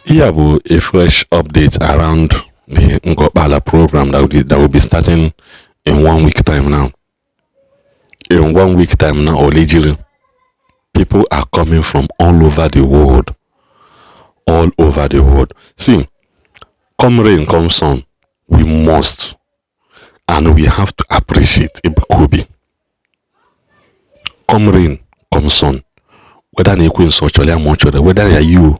Here will a fresh update around the Ngopala program that will be starting in 1 week time now. In 1 week time now, allegedly, people are coming from all over the world. All over the world. See, come rain, come sun, we must and we have to appreciate Ibukobi. Come rain, come sun. Whether you whether you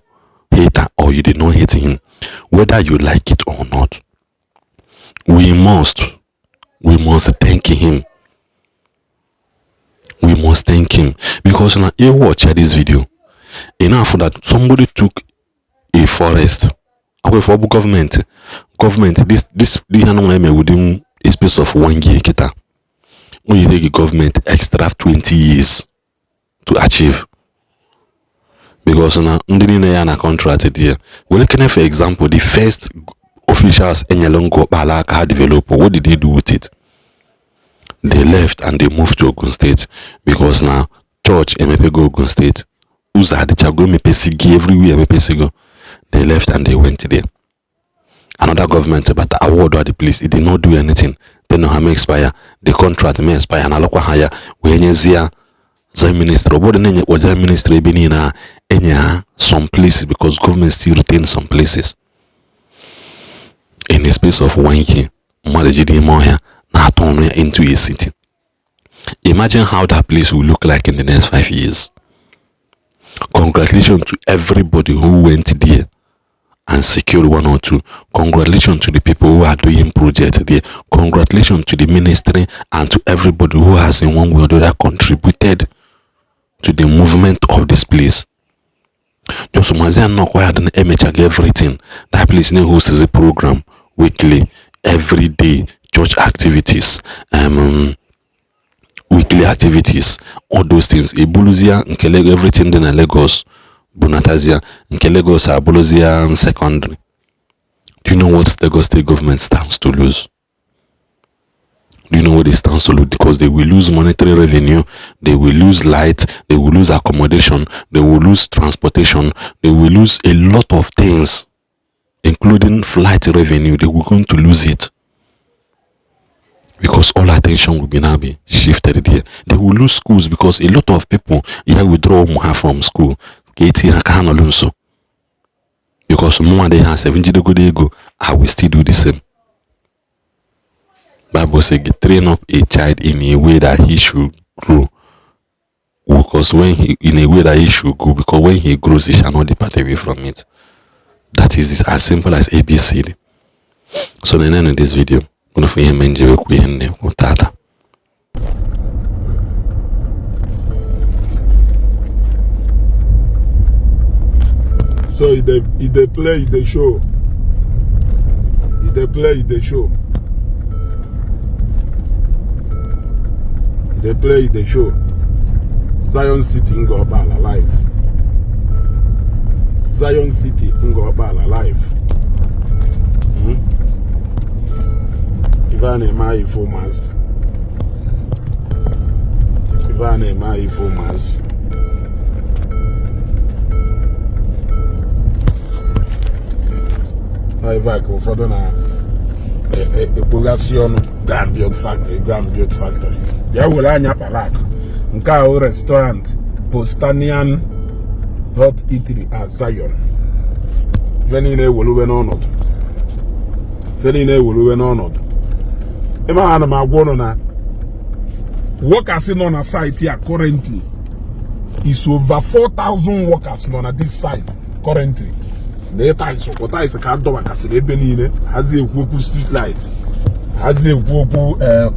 hater or you did not hate him, whether you like it or not, we must thank him. We must thank him, because now you watch this video enough that somebody took a forest away for government this within a space of 1 year. When you take a government extra 20 years to achieve, because now na contracted here. Well, for example, the first officials in Yalongo Balaka developed, what did they do with it? They left and they moved to Ogun State, because now church go Ogun State. Uza the chago mepesigi everywhere mepesigo. They left and they went there. Another government but award or the police, it did not do anything. Then no may expire, the contract may expire and alokwa hire when you the ministry, what the ministry benina some places, because government still retain some places. In the space of 1 year, now turn into a city. Imagine how that place will look like in the next 5 years. Congratulations to everybody who went there and secured 1 or 2. Congratulations to the people who are doing projects there. Congratulations to the ministry and to everybody who has in one way or the other contributed to the movement of this place. Just imagine not quite an MHG everything. That place now hosts a program weekly, every day, church activities, weekly activities, all those things. Ebuluzia, Nkelego, everything in Lagos, Bunatazia, Nkelego, Abuluzia, and secondary. Do you know what Lagos state government stands to lose? Do you know what it stands to lose? Because they will lose monetary revenue, they will lose light, they will lose accommodation, they will lose transportation, they will lose a lot of things, including flight revenue. They will going to lose it, because all attention will be now be shifted there. They will lose schools, because a lot of people here withdraw more from school. Because more they have 70 go, I will still do the same. Bible says, train up a child in a way that he should grow. Because in a way that he should go, because when he grows, he shall not depart away from it. That is as simple as ABCD. So the end of this video, I'm going to enjoy Tata. So if they play the show. If they play the show. They play the show. Zion City Ngobala live. Zion City Ngobala live. Ivane mai informers. Ivane mai informers. Iva ko fọdụ na population Gambian factory. Ya were anya palak. Nke a restaurant Postanian Hot Eatery at Zion. Feni na-ewoluwe n'ọnọdụ. Ema ana m agwa unu na workers nọ na site here currently is over 4,000 workers nọ na this site currently. Later is ka doba kasị ebe niile, hazi ekwu street light, hazi ekwu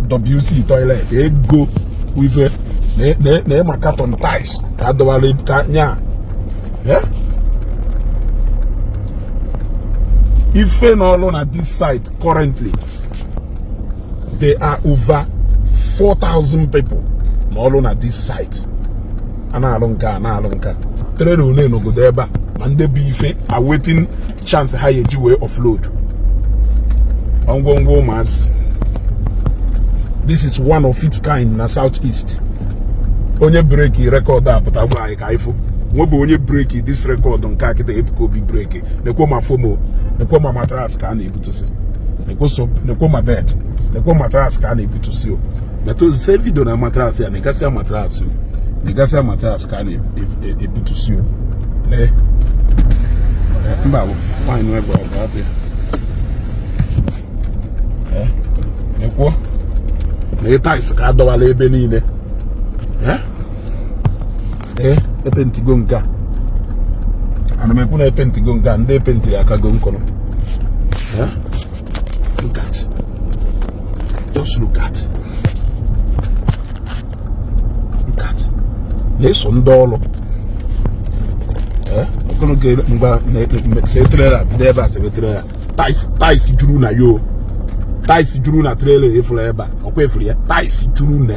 WC toilet, ego wife na ma carton tiles ka doba le ka nya. Ife no alone at this site currently, there are over 4,000 people no alone at this site. Ana alonka. Trade one no go there ba. And they be awaiting chance higher way offload. Ongongo mass. This is one of its kind in the southeast. Onye break record up but I kaifo. Nwobe onye break this record nke akita ebuko bi break. Nekwo ma fomo, nekwo ma matras ka na ebutusi. Nekwo ma bed, nekwo matras ka na ebutusi o. Meto se video na matras ya nekasi matras o. Nekasi matras ka na ebutusi o. Mba wo, why no ebe oga abia. Nekwo na tais ka adọwala ebe niile. Epentigo nka. Ana me kuna epentigo nka, ndị epentiri akago nkono. Look at. Just look at. Look at. Leso ndolo. Okono ge ngba se trailer bideba se trailer. Tais juru na yo. Tais juru na trailer efula eba. Okwa efuli ya. Tais juru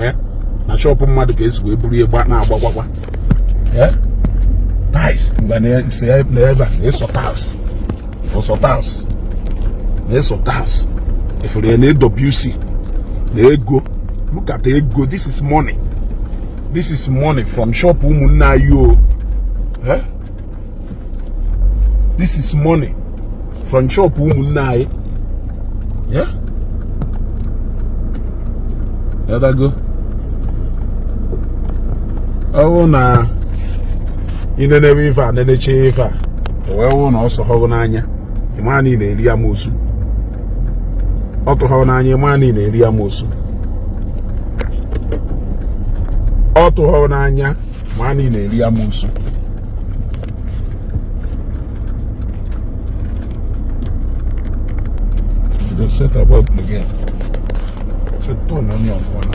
na shop mmadu ka esi we buru egba na agbagbagba. Tais ngba na se eba eso house. Oso house. Eso house. Efuli ya na WC. Na ego. Look at the ego. This is money. This is money from shop umunna yo. This is money from shop umunna. Yeah? There that go. Oh na ine wifa nene chifa. Wewe na oso ho n'anya. Imani na eri amosu. Oto ho n'anya imani na eri amosu. Oto ho n'anya imani na eri amosu. Go set about again. Set ton on your phone.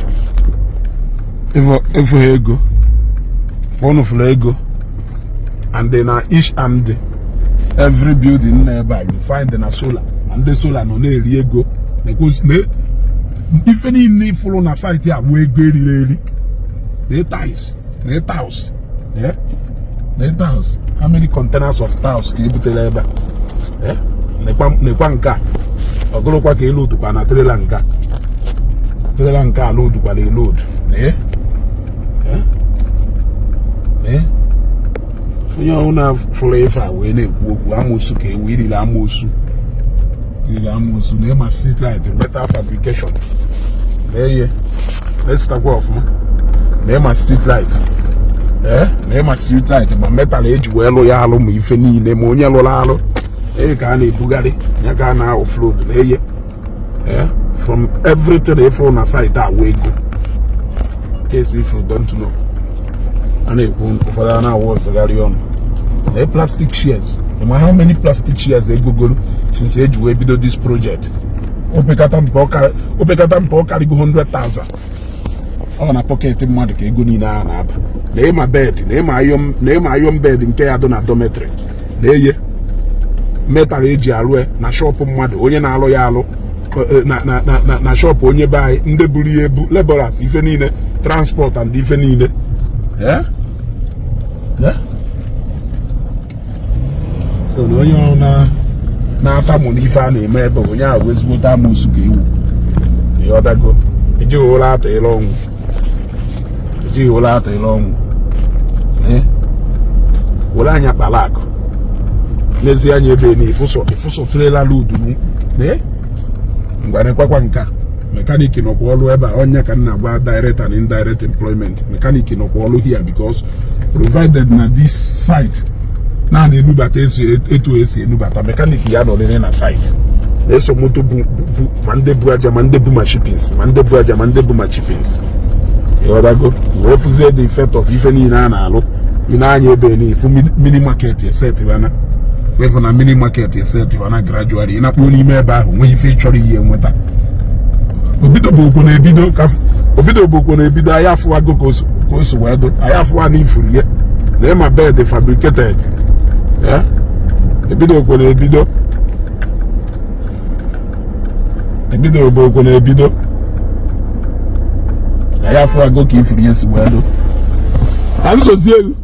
If ego. One of Lego. And then each and every building nearby you find the solar. And the solar no ego. Because if any need follow na site here, we really. They ties. They tiles. Yeah? They tiles. How many containers of tiles can you put there? Yeah? Nekwanka. Ogolo kwa ke load kwa na trailer nka. Trailer nka load kwa le load. Onye una flavor we na ekwu okwu amosu ka we riri amosu. Riri amosu na ma street light metal fabrication. Let's start off man. Na ma street light. Na ma street light ma metal eji we lo ya alo mu ife niile ma onye lo la alo. Ka na ebugari ya ka na offload from everything from na site we go. Case if you don't know. And it for na was on. The plastic shears. How many plastic shears they Google since age we do this project? Opekata mpo carry go 100,000. On a pocket money ke go ni na aba. Na my bed, na iron bed nke ya do na dormitory. Na metal eji alụ na shop mmadụ onye na-alụ ya alụ na shop onye bai ndị buru ebu laborers ife niile transport and ife niile so onye na-atamụ n'ife a na-eme ebe onye ahụ ezigbo amosu ka ewu ịghọtago eji ụra atọ ịlọ ọnwụ were anya kpala akụ n'ezi anya ebe ni ifuso trailer load nu ngwane kwakwa nka mechanic no kwa ọlụ ebe onya ka nna gba direct and indirect employment mechanic no kwa ọlụ here because provided na this site na enubata etu esi enubata mechanic ya no lele na site eso moto bu mande bu aja mande bu machines mande bu aja mande bu machines yodago we fuze the effect of ife ni na alụ ina anya ebe ni fu mini market set bana we na mini market set bana gradually ina kpo ni me ebe ahụ nwe ife chọrọ ihe nweta obido bụ okwu na ebido ka obido bụ okwu na ebido aya afụ ago ko so wedo aya afụ ani ifuru ye na ma bed fabricated ebido okwu na ebido bụ okwu na ebido aya afụ ago ka ifuru ye so wedo anso zielu